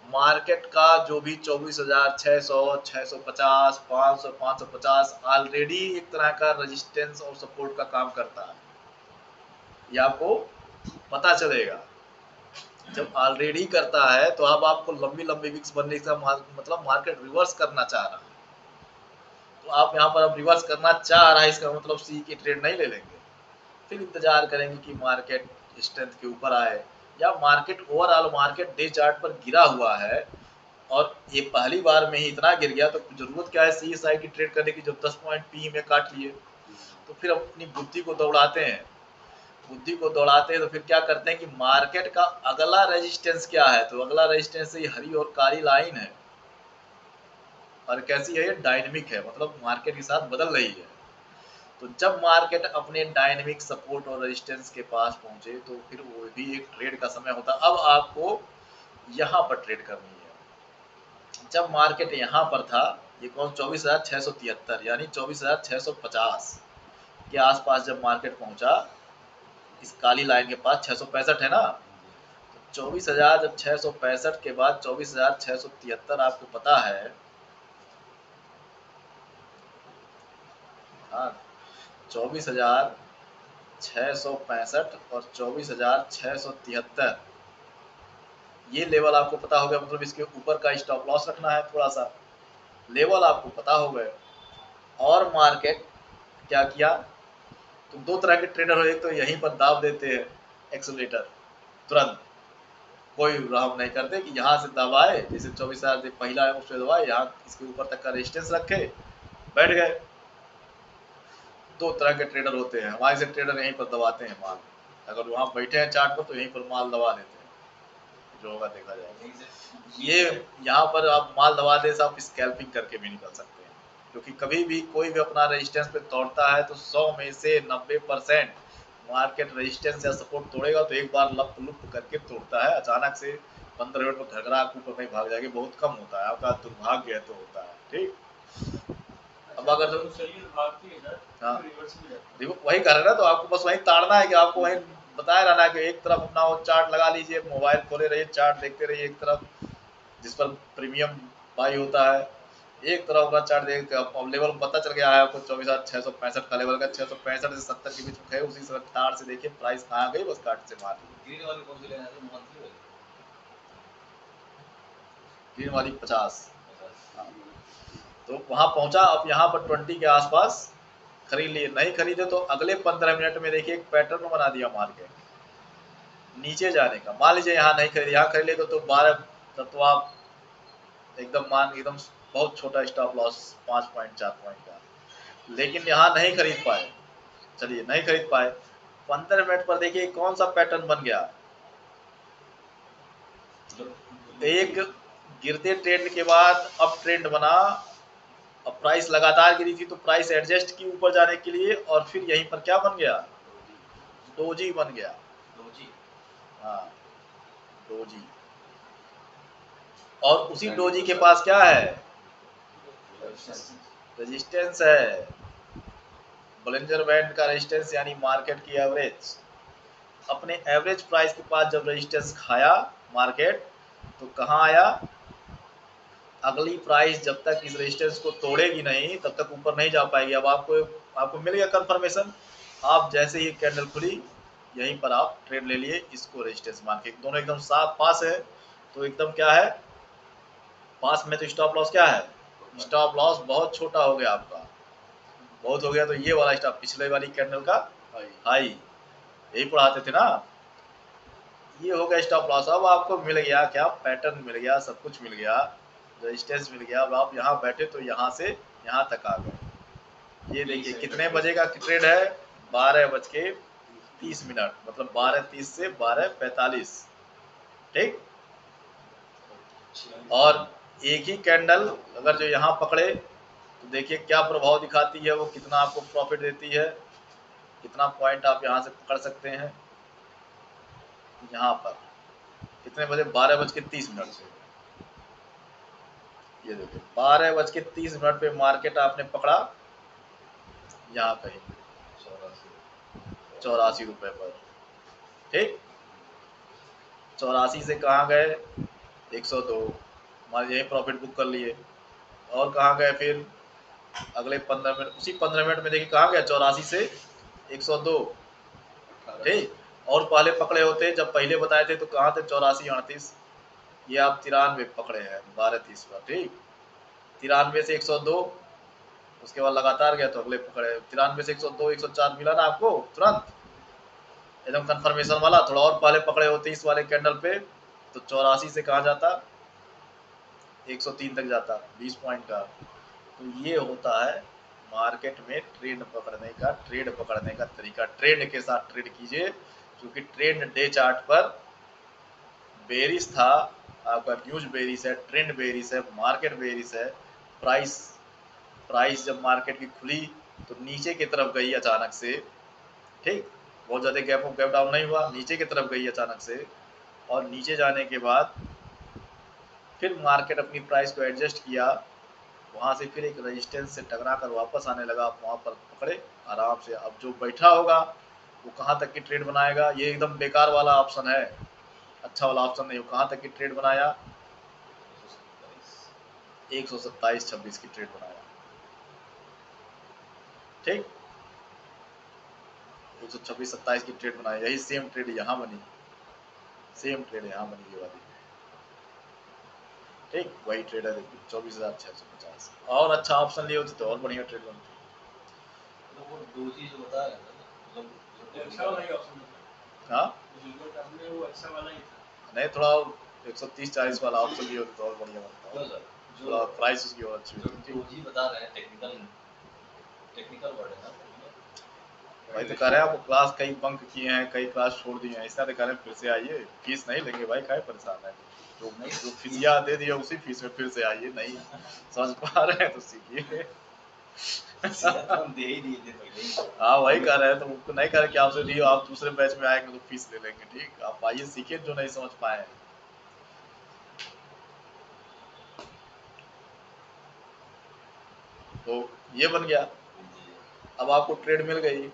मार्केट का जो भी 24,600, 650, 500, 550 ऑलरेडी एक तरह का रेजिस्टेंस और सपोर्ट का काम करता है, ये आपको पता चलेगा। जब ऑलरेडी करता है तो अब आपको लंबी लंबी विक्स बनने का मतलब मार्केट रिवर्स करना चाह रहा है। तो आप यहाँ पर अब रिवर्स करना चाह रहा है, इसका मतलब सी की ट्रेड नहीं ले लेंगे, फिर इंतजार करेंगे कि मार्केट स्ट्रेंथ के ऊपर आए, या market overall market day chart पर गिरा हुआ है और ये पहली बार में ही इतना गिर गया, तो जरूरत क्या है सी साइड की ट्रेड करने की, जब 10 पॉइंट पी में काट लिए। तो फिर अपनी बुद्धि को दौड़ाते हैं, बुद्धि को दौड़ाते हैं तो फिर क्या करते हैं कि मार्केट का अगला रेजिस्टेंस क्या है, तो अगला रेजिस्टेंस ये हरी और काली लाइन है, और कैसी है, ये डायनेमिक है, मतलब मार्केट के साथ बदल रही है। तो जब मार्केट अपने डायनेमिक सपोर्ट और रेजिस्टेंस के पास पहुंचे तो फिर वो भी एक ट्रेड का समय होता। अब आपको यहाँ पर ट्रेड करनी है। जब मार्केट यहाँ पर था, ये कौन, 24,673 यानी 24,650 के आसपास जब मार्केट पहुंचा, इस काली लाइन के पास 665 है ना, तो 24,665 के बाद 24,673 आपको पता है, हाँ, 24,665 और 24,673 ये लेवल आपको पता हो गया, मतलब इसके ऊपर का स्टॉप लॉस रखना है, थोड़ा सा लेवल आपको पता हो गए। और मार्केट क्या किया, तो दो तरह के ट्रेडर हो, एक तो यहीं पर दाब देते हैं एक्सेलेरेटर तुरंत, कोई राम नहीं करते कि यहाँ से दबाए, जैसे 24,000 से पहला है उससे दबाए, यहाँ इसके ऊपर तक का रेजिस्टेंस रखे, बैठ गए। दो तरह के ट्रेडर होते हैं, हमारे से ट्रेडर यहीं पर दबाते हैं माल, अगर वहाँ बैठे हैं चार्ट पर तो यहीं पर माल दबा देते हैं, जो होगा देखा जाएगा। ये यहाँ पर आप माल दबा दे से आप स्कैल्पिंग करके भी निकल सकते हैं, क्योंकि कभी भी कोई भी अपना रेजिस्टेंस पे तोड़ता है तो 100 में से 90% मार्केट रेजिस्टेंस या सपोर्ट तोड़ेगा तो एक बार लप लुप करके तोड़ता है, अचानक से 15 मिनट में घगरा ऊपर नहीं भाग जाएगी, बहुत कम होता है, आपका दुर्भाग्य है तो होता है। ठीक, अब अगर हाँ देखो वही कर रहे ना, तो आपको बस वही ताड़ना है कि आपको वही बताया रहना है कि एक तरफ अपना वो चार्ट लगा लीजिए, मोबाइल खोले रहिए, चार्ट देखते रहिए एक तरफ जिस पर प्रीमियम बाई होता है, एक तरफ अपना चार्ट देख अब लेवल पता चल गया है आपको 24,665 का लेवल का, 665 से 70 के बीच में है, उसी रफ्तार से देखिए प्राइस कहाँ गई, बस काट से मार ली। ग्रीन वाली कौन सी लेना है, मंथली वाली? ग्रीन वाली 50। हाँ, तो वहां पहुंचा, अब यहाँ पर 20 के आसपास खरीद लिए, नहीं खरीदे तो अगले 15 मिनट में देखिए एक पैटर्न बना दिया मार्केट नीचे जाने का। मान लीजिए यहाँ नहीं खरीदे, यहाँ खरीद ले तो 12, तब तो आप एकदम मान एकदम बहुत छोटा स्टॉप लॉस 5 पॉइंट 4 पॉइंट का, लेकिन यहाँ नहीं खरीद पाए, चलिए नहीं खरीद पाए, 15 मिनट पर देखिए कौन सा पैटर्न बन गया, एक गिरते ट्रेंड के बाद अब ट्रेंड बना, अब प्राइस लगातार गिरी थी तो प्राइस एडजस्ट की ऊपर जाने के लिए, और फिर यहीं पर क्या बन गया, डोजी बन गया। हाँ, डोजी, और उसी डोजी के पास क्या है, रेजिस्टेंस है, बोलिंजर बैंड का रेजिस्टेंस, यानी मार्केट की एवरेज, अपने एवरेज प्राइस के पास जब रेजिस्टेंस खाया मार्केट, तो कहाँ आया, अगली प्राइस जब तक इस रेजिस्टेंस को तोड़ेगी नहीं तब तक ऊपर नहीं जा पाएगी। अब आपको मिल गया कंफर्मेशन, आप जैसे ही कैंडल खुली यहीं पर आप ट्रेड ले लिए, इसको रेजिस्टेंस मान के, दोनों एकदम साफ पास है, तो एकदम क्या है पास में, तो स्टॉप लॉस क्या है, स्टॉप लॉस बहुत छोटा हो गया आपका, बहुत हो गया, तो ये वाला स्टॉप पिछले वाली कैंडल का हाई, यही पढ़ाते थे ना, ये हो गया स्टॉप लॉस। अब आपको मिल गया क्या, पैटर्न मिल गया, सब कुछ मिल गया, रेजिस्टेंस मिल गया, अब आप यहाँ बैठे तो यहाँ से यहाँ तक आ गए। ये देखिए कितने बजे का ट्रेड है, 12:30, मतलब 12:30 से 12:45, ठीक, और एक ही कैंडल अगर जो यहाँ पकड़े तो देखिए क्या प्रभाव दिखाती है, वो कितना आपको प्रॉफिट देती है, कितना पॉइंट आप यहाँ से पकड़ सकते हैं, यहाँ पर कितने बजे, 12:30 से, ये देखिए 12:30 पे मार्केट आपने पकड़ा, यहाँ कहीं 84 रुपए पर, ठीक, 84 से कहाँ गए 102, मान यही प्रॉफिट बुक कर लिए, और कहाँ गए फिर अगले 15 मिनट, उसी 15 मिनट में देखिए कहाँ गया, 84 से 102, ठीक, और पहले पकड़े होते जब पहले बताए थे तो कहाँ थे, 84 38, ये आप 93 पकड़े हैं 12:30 पर, ठीक, 93 से 102, उसके बाद लगातार गया तो अगले पकड़े, 93 से 102 104 मिला ना आपको तुरंत, एकदम कंफर्मेशन वाला, थोड़ा और पहले पकड़े होते इस वाले कैंडल पे तो 84 से कहाँ जाता, 103 तक जाता, 20 पॉइंट का। तो ये होता है मार्केट में ट्रेड पकड़ने का तरीका, ट्रेंड के साथ ट्रेड कीजिए, क्योंकि ट्रेंड डे चार्ट पर बेरिश था, आपका न्यूज बेरिश है, ट्रेंड बेरिश है, मार्केट बेरिश है, प्राइस जब मार्केट की खुली तो नीचे की तरफ गई अचानक से, ठीक, बहुत ज़्यादा गैप डाउन नहीं हुआ, नीचे की तरफ गई अचानक से, और नीचे जाने के बाद फिर मार्केट अपनी प्राइस को एडजस्ट किया, वहाँ से फिर एक रेजिस्टेंस से टकरा कर वापस आने लगा, आप वहाँ पर पकड़े आराम से। अब जो बैठा होगा वो कहाँ तक की ट्रेड बनाएगा, ये एकदम बेकार वाला ऑप्शन है, अच्छा वाला ऑप्शन नहीं, वो कहाँ तक की ट्रेड बनाया, 127.26 की ट्रेड बनाया, ठीक, 126-27 की ट्रेड बनाया, यही सेम ट्रेड यहाँ बनी, सेम ट्रेड यहाँ बनी ये वाली, ठीक, वही ट्रेड है, देखिए 24,650। और अच्छा ऑप्शन लिए होते तो और बढ़िया ट्रेड बनती। तो वो दो चीज बता रहे थे ना, मतलब अच्छा वाला ही ऑप्शन था, हाँ जो आपने वो अच्छा वाला ही था। नहीं, थोड़ा 130-40 वाला ऑप्शन लिए होते तो और बढ़िया बनता, क्यों सर, थोड़ा जो प्राइस उसकी और अच्छी जो होती। दोजी बता रहे हैं टेक्निकल टेक्निकल वर्ड है ना भाई तो कह रहे हैं आपको क्लास कई बंक किए हैं, कई क्लास छोड़ दिए हैं, ऐसा तो कह रहे हैं फिर से आइए, फीस नहीं लेंगे भाई, काहे परेशान है, जो फीसिया दे दिया उसी फीस में फिर से आइए, नहीं समझ पा रहे हैं तो सीखिए। सीधा तो हम दे ही दिए थे पहले ही। हाँ वही कह रहे हैं, तो उनको नहीं कह रहे कि आपसे दियो, आप दूसरे बैच में आएंगे तो फीस ले लेंगे, ठीक, आप आइए सीखिए जो नहीं समझ पाए। तो ये बन गया। जी। अब आपको ट्रेड मिल गई,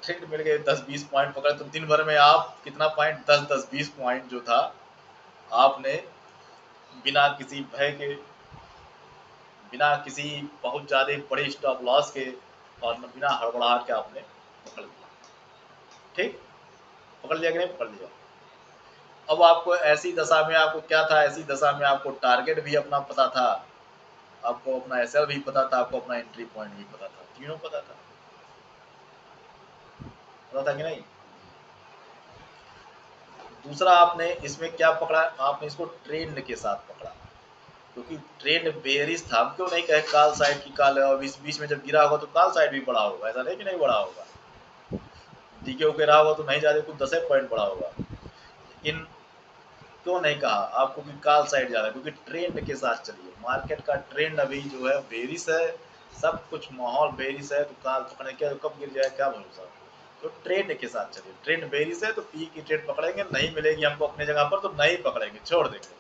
ट्रेड मिल गए 10-20 पॉइंट पकड़े, तो दिन भर में आप कितना पॉइंट, 10-10-20 पॉइंट जो था आपने बिना किसी भय के, बिना किसी बहुत ज्यादा बड़े स्टॉप लॉस के और बिना हड़बड़ाहट के आपने पकड़ लिया, ठीक, पकड़ लिया कि नहीं पकड़ लिया। अब आपको ऐसी दशा में आपको क्या था, ऐसी दशा में आपको टारगेट भी अपना पता था, आपको अपना एसएल भी पता था, आपको अपना एंट्री पॉइंट भी पता था, तीनों पता था कि नहीं। दूसरा आपने इसमें क्या पकड़ा, आपने इसको ट्रेंड के साथ पकड़ा, क्योंकि ट्रेंड बेरिश था, हम क्यों नहीं कहे काल साइड की काल, और इस बीच में जब गिरा होगा तो काल साइड भी बढ़ा होगा, ऐसा नहीं कि नहीं बढ़ा होगा, डीके होके रहा होगा तो नहीं ज्यादा कुछ 10 पॉइंट बढ़ा होगा, लेकिन क्यों नहीं कहा आपको कि काल साइड जा रहा है, क्योंकि ट्रेंड के साथ चलिए, मार्केट का ट्रेंड अभी जो है बेरिश है, सब कुछ माहौल बेरिश है, तो काल पकड़ने के कब गिर जाए क्या भरोसा, तो ट्रेंड के साथ चलिए, ट्रेंड बेरिश है तो पी की ट्रेड पकड़ेंगे, नहीं मिलेगी हमको अपने जगह पर तो नहीं पकड़ेंगे, छोड़ देंगे,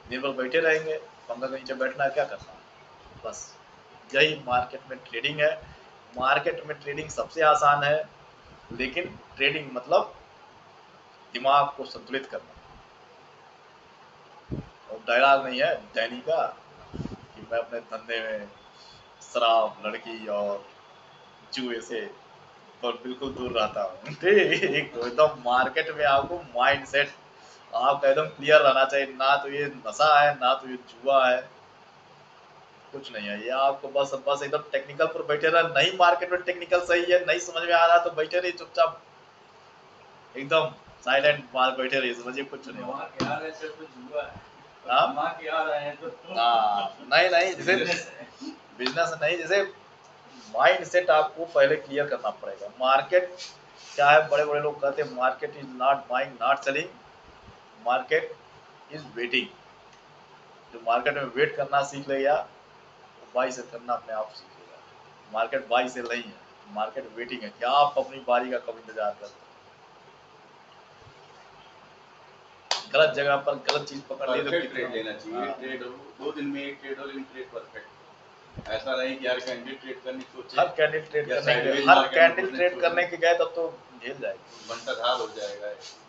निर्भर बैठे रहेंगे, पंखा के नीचे बैठना है, क्या करना है, बस यही मार्केट में ट्रेडिंग है। मार्केट में ट्रेडिंग सबसे आसान है, लेकिन ट्रेडिंग मतलब दिमाग को संतुलित करना, और डायलॉग नहीं है डैनी का कि मैं अपने धंधे में शराब, लड़की और जुए से पर बिल्कुल दूर रहता हूँ, ठीक, तो एकदम मार्केट में आपको माइंड सेट आपका एकदम क्लियर रहना चाहिए, ना तो ये नशा है, ना तो ये जुआ है, कुछ नहीं है ये, आपको बस बस एकदम टेक्निकल पर बैठे रहे, नहीं मार्केट में टेक्निकल सही है, नहीं समझ में आ रहा तो बैठे रहिए चुपचाप, एकदम साइलेंट बाहर बैठे रहिए, समझिए कुछ नहीं वहाँ होगा। के आ रहे हैं सिर्फ जुआ है, हाँ वहाँ के आ रहे हैं तो नहीं नहीं, जैसे business है। बिजनेस नहीं, जैसे माइंड सेट आपको पहले क्लियर करना पड़ेगा, मार्केट क्या है, बड़े बड़े लोग कहते हैं market is not buying not selling, market is waiting, जो मार्केट में वेट करना सीख लेगा वो बाई सेल करना अपने आप सीखेगा, मार्केट बाई सेल नहीं है, मार्केट वेटिंग है, क्या आप अपनी बारी का कब इंतजार करते हैं, गलत जगह पर गलत चीज पकड़ ली तो परफेक्ट कितना, ट्रेड लेना चाहिए, हाँ, ट्रेड हो 2 दिन में एक ट्रेड हो, लेकिन ट्रेड परफेक्ट, ऐसा नहीं कि यार कैंडल ट्रेड करने की सोचे हर कैंडल ट्रेड या करने के, साइडवेज हर मार्केट में कैंडल घुसने की ट्रेड करने सोचे, के गए तब तो झेल जाएगी। बंटाधार हो जाएगा,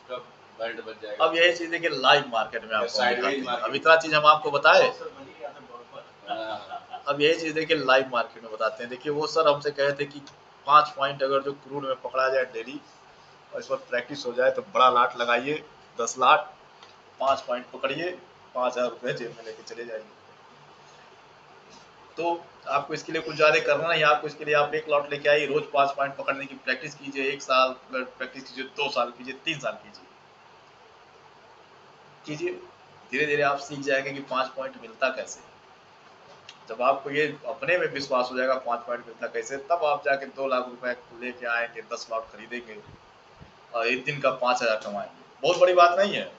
कब बैंड बच जाएगा, अब यही चीज है कि लाइव मार्केट में या आपको हम साइडवेज दिखाते हैं, अब मार्केट इतना चीज हम आपको बताए, सर बनी गया था बहुत बार। हाँ, अब यही चीज देखिए लाइव मार्केट में बताते हैं, देखिए वो सर हमसे कहे थे कि 5 पॉइंट अगर जो क्रूड में पकड़ा जाए डेली और इस पर प्रैक्टिस हो जाए तो बड़ा लाट लगाइए, 10 लाट, 5 पॉइंट पकड़िए, 5,000 रुपये जेब में लेके चले जाइए। तो आपको इसके लिए कुछ ज्यादा करना नहीं, आपको इसके लिए आप एक लॉट लेके आइए, रोज 5 पॉइंट पकड़ने की प्रैक्टिस कीजिए, 1 साल प्रैक्टिस कीजिए, 2 साल कीजिए, 3 साल कीजिए, कीजिए, धीरे धीरे आप सीख जाएंगे कि 5 पॉइंट मिलता कैसे, जब आपको ये अपने में विश्वास हो जाएगा 5 पॉइंट मिलता कैसे, तब आप जाके 2 लाख रुपए लेके आएंगे, 10 लॉट खरीदेंगे और एक दिन का 5,000 कमाएंगे, बहुत बड़ी बात नहीं है,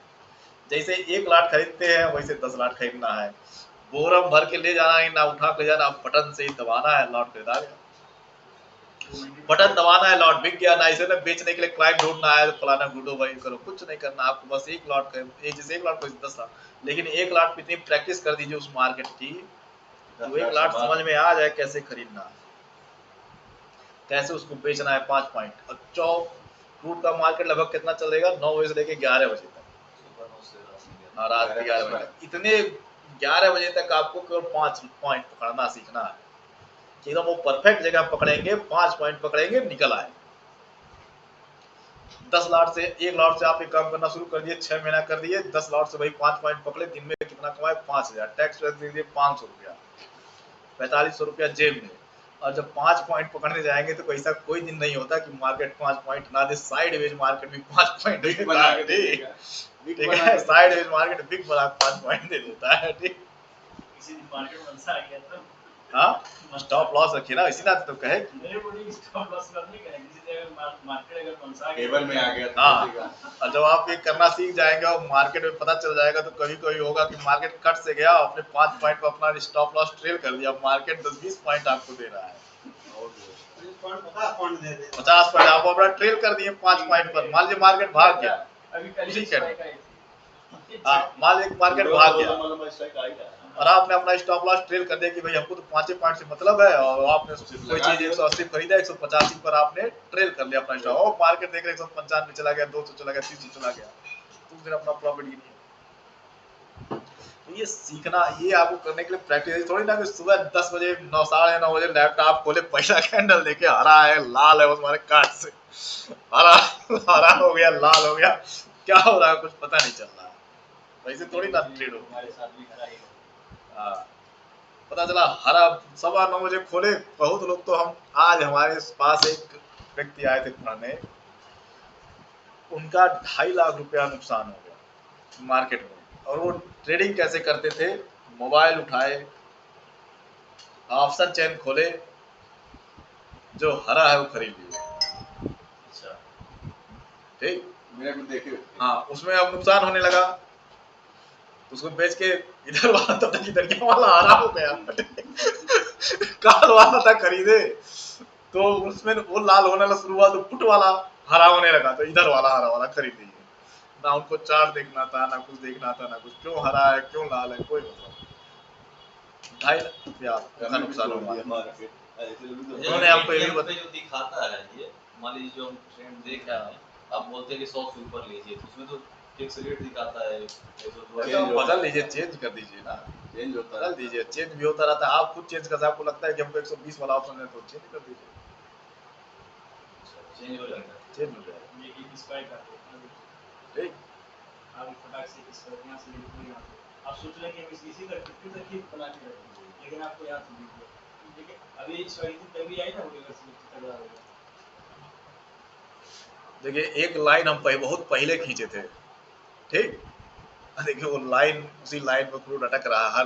जैसे 1 लाख खरीदते हैं वैसे 10 लाख खरीदना है, बोरम भर के ले जाना है, ना उठा के जाना, बटन से ही दबाना है, लॉट खरीदा गया, बटन दबाना है, लॉट बिक गया, ना इसे ना बेचने के लिए क्लाइंट ढूंढना है, फलाना ढूंढो भाई करो, कुछ नहीं करना, आपको बस 1 लॉट जैसे 1 लॉट को 10 लाख, लेकिन 1 लाख इतनी प्रैक्टिस कर दीजिए उस मार्केट की, तो 1 लाख समझ में आ जाए कैसे खरीदना है, कैसे उसको बेचना है, 5 पॉइंट, और क्रूड का मार्केट लगभग कितना चलेगा, 9 बजे से लेके 11 बजे तक, सुबह 9 से रात में 11। हाँ रात के 11 बजे तक, इतने 11 बजे तक आपको केवल 5 पॉइंट पकड़ना सीखना है, कि एकदम वो परफेक्ट जगह पकड़ेंगे, 5 पॉइंट पकड़ेंगे, निकल आए, 10 लॉट से 1 लॉट से आप एक काम करना शुरू कर दिए, 6 महीना कर दिए, 10 लॉट से वही 5 पॉइंट पकड़े, दिन में कितना कमाए 5000, टैक्स वैक्स दे दिए 500 रुपया, 4500 रुपया जेब में। और जब 5 पॉइंट पकड़ने जाएंगे तो ऐसा कोई दिन नहीं होता कि मार्केट 5 पॉइंट ना दे, साइड वेज मार्केट भी 5 पॉइंट बिग बना के देता है, देगा। बिग ठीक बना है, के साइड देगा। वेज मार्केट बिग बड़ा 5 पॉइंट दे देता है, ठीक। किसी दिन मार्केट में मनसा आ गया तो हाँ, स्टॉप लॉस रखिए ना, इसी तरह तो कहे कि मेरे को नहीं स्टॉप लॉस करने का है, किसी जगह मार्केट अगर मनसा आ गया टेबल में आ गया तो हाँ। देगा। और जब आप ये करना सीख जाएंगे और मार्केट में पता चल जाएगा तो कभी कभी होगा कि मार्केट कट से गया, आपने 5 पॉइंट पर अपना स्टॉप लॉस ट्रेल कर दिया, मार्केट 10-20 पॉइंट आपको दे रहा है, 50 पॉइंट आप अपना ट्रेल कर दिए 5 पॉइंट पर। मान लीजिए मार्केट भाग गया, अभी कल उसी ही के- स्पाइक आई थी। हाँ, मान लीजिए मार्केट भाग गया मतलब स्ट्राइक आएगा। और आपने अपना स्टॉप लॉस ट्रेल कर दिया कि भाई हमको तो 5 पॉइंट से मतलब है, और आपने कोई चीज 180 खरीदा, 185 पर आपने ट्रेल कर लिया अपना स्टॉप, और मार्केट देख रहे 195 चला गया, 200 चला गया, 300 चला गया, तो उस दिन अपना प्रॉफिट गिनिए। तो ये सीखना, ये आपको करने के लिए प्रैक्टिस, थोड़ी ना कि सुबह 10 बजे 9 साढ़े 9 बजे लैपटॉप खोले, पैसा कैंडल देखे हरा है लाल है, हमारे कार्ड से हरा हरा हो गया लाल हो गया, क्या हो रहा है कुछ पता नहीं चल रहा है, वैसे थोड़ी ना ट्रेड हो। हमारे साथ भी खड़ा ही हाँ, पता चला हरा 9:15 बजे खोले, बहुत लोग तो हम, आज हमारे पास एक व्यक्ति आए थे पढ़ने, उनका 2.5 लाख रुपया नुकसान हो गया मार्केट में, और वो ट्रेडिंग कैसे करते थे, मोबाइल उठाए, ऑप्शन चेन खोले, जो हरा है वो खरीद लिए, अच्छा ठीक। मिनट में देखे। हाँ, उसमें अब नुकसान होने लगा, तो उसको बेच के इधर वाला, तब तक इधर क्या वाला हरा हो गया काल वाला था खरीदे, तो उसमें वो लाल होने लगा शुरू हुआ, तो पुट वाला हरा होने लगा, तो इधर वाला हरा वाला खरीद लीजिए। ना उनको चार्ट देखना था, ना कुछ देखना था, ना कुछ, क्यों हरा है क्यों लाल है, कोई मतलब नहीं। 2.5 लाख रुपया का नुकसान हुआ। उन्होंने हमको ये भी ATM पे जो दिखाता है ये, मान लीजिए जो हम ट्रेंड देख रहे हैं, आप बोलते हैं कि 100 से ऊपर लीजिए, तो उसमें तो फिक्स रेट दिखाता है, तो बदल लीजिए, चेंज कर दीजिए ना, चेंज होता बदल दीजिए, चेंज भी होता रहता है, आप खुद चेंज कर, आपको लगता है कि हमको 120 वाला ऑप्शन है तो चेंज कर दीजिए, चेंज हो जाता है। चेंज हो जाएगा, ये एक स्पाइक आते हैं ठीक। आप फटाक से इस पर यहाँ से लिखो यहाँ से, आप सोच रहे हैं कि हम इसी तक कितनी तक बना के रखेंगे, लेकिन आपको यहाँ से लिख दिया, देखिए अभी इस वाली तभी आई ना, बोलेगा से तगड़ा हो गया। देखिए एक लाइन हम बहुत पहले खींचे थे, ठीक, देखिए वो लाइन, उसी लाइन पर क्रूड अटक रहा है,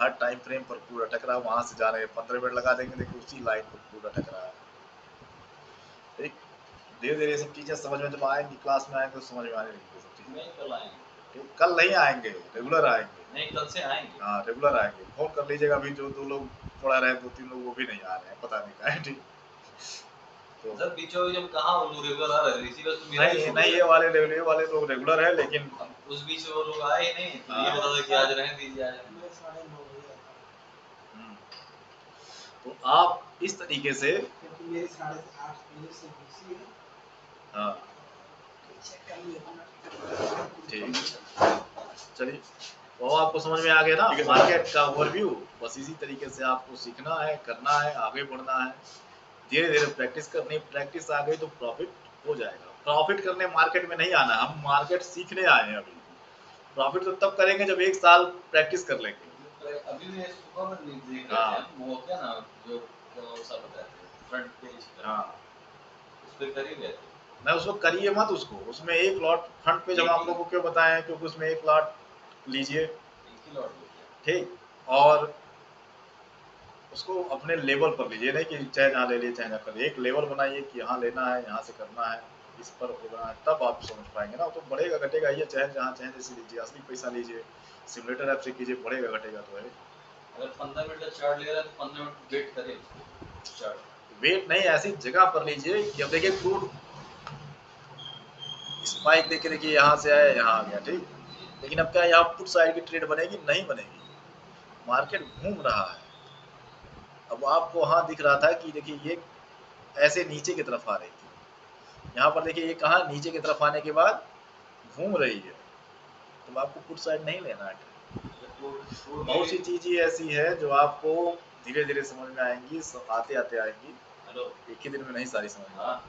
हर टाइम फ्रेम पर क्रूड अटक रहा है, वहां से जा रहे हैं 15 मिनट लगा देंगे, देखिए उसी लाइन पर क्रूड अटक रहा है, ठीक। धीरे धीरे ये सब चीजें समझ में जब आएंगी, क्लास में आएंगे तो समझ में आने लगेगी सब चीजें, नहीं कल आएंगे, ठीक। कल नहीं आएंगे, रेगुलर आएंगे, नहीं कल से आएंगे। हाँ रेगुलर आएंगे, फोन कर लीजिएगा, अभी जो 2 लोग पढ़ा रहे हैं, 2-3 लोग वो भी नहीं आ रहे हैं, पता नहीं कहाँ है, ठीक। तो सर बीचों बीच हम कहाँ वो लोग रेगुलर आ रहे हैं, रिसीवर तो मेरा ही नहीं छूट नहीं, गया। ये वाले लोग रेगुलर है, लेकिन उस बीच में वो लोग आए ही नहीं, तो ये हाँ। बता दो कि आज रहने दीजिए, आज रहने दीजिए। हम्म, तो आप इस तरीके से, मेरी 8:30 बजे से बिजी है, हाँ चेक कर लिया ठीक, चलिए, वो आपको समझ में आ गया ना मार्केट का ओवरव्यू। बस इसी तरीके से आपको सीखना है, करना है, आगे बढ़ना है, धीरे धीरे प्रैक्टिस करनी, प्रैक्टिस आ गई तो प्रॉफिट हो जाएगा। प्रॉफिट करने मार्केट में नहीं आना, हम मार्केट सीखने आए हैं अभी। प्रॉफिट तो तब करेंगे जब 1 साल प्रैक्टिस कर लेंगे। अभी मैं सुबह में न्यूज़ देख रहे हाँ। थे, वो क्या ना जो क्या सा बताते हैं फ्रंट पेज पे, हाँ, उस पे कर ही गए थे। मैं उसको करिए मत, उसमें 1 लॉट फ्रंट पेज हम आप लोगों को क्यों बताएं हैं, क्योंकि उसमें 1 लॉट लीजिए, एक ही लॉट लीजिए, ठीक, और उसको अपने लेवल पर लीजिए, नहीं कि चाहे जहाँ ले लिए चाहे जहाँ कर लिए, एक लेवल बनाइए कि यहाँ लेना है, यहाँ से करना है, इस पर होना है, तब आप समझ पाएंगे ना। तो बढ़ेगा घटेगा ये, चाहे जहाँ चाहे जैसे लीजिए, असली पैसा लीजिए, सिमुलेटर ऐप से कीजिए, बढ़ेगा घटेगा तो है। अगर 15 मिनट का चार्ट ले रहा है तो 15 मिनट वेट करें उसको चार्ट। वेट नहीं, ऐसी जगह पर लीजिए कि अब देखिए क्रूड स्पाइक देखे, देखिए यहाँ से आया यहाँ आ गया, ठीक, लेकिन अब क्या यहाँ पुट साइड की ट्रेड बनेगी? नहीं बनेगी, मार्केट घूम रहा है। अब आपको वहाँ दिख रहा था कि देखिए ये ऐसे नीचे की तरफ आ रही थी, यहाँ पर देखिए ये कहाँ नीचे की तरफ आने के बाद घूम रही है, तो आपको पुट साइड नहीं लेना है। बहुत सी चीजें ऐसी है जो आपको धीरे धीरे समझ में आएंगी, आते आते आएंगी, हेलो, एक ही दिन में नहीं सारी समझ में। हाँ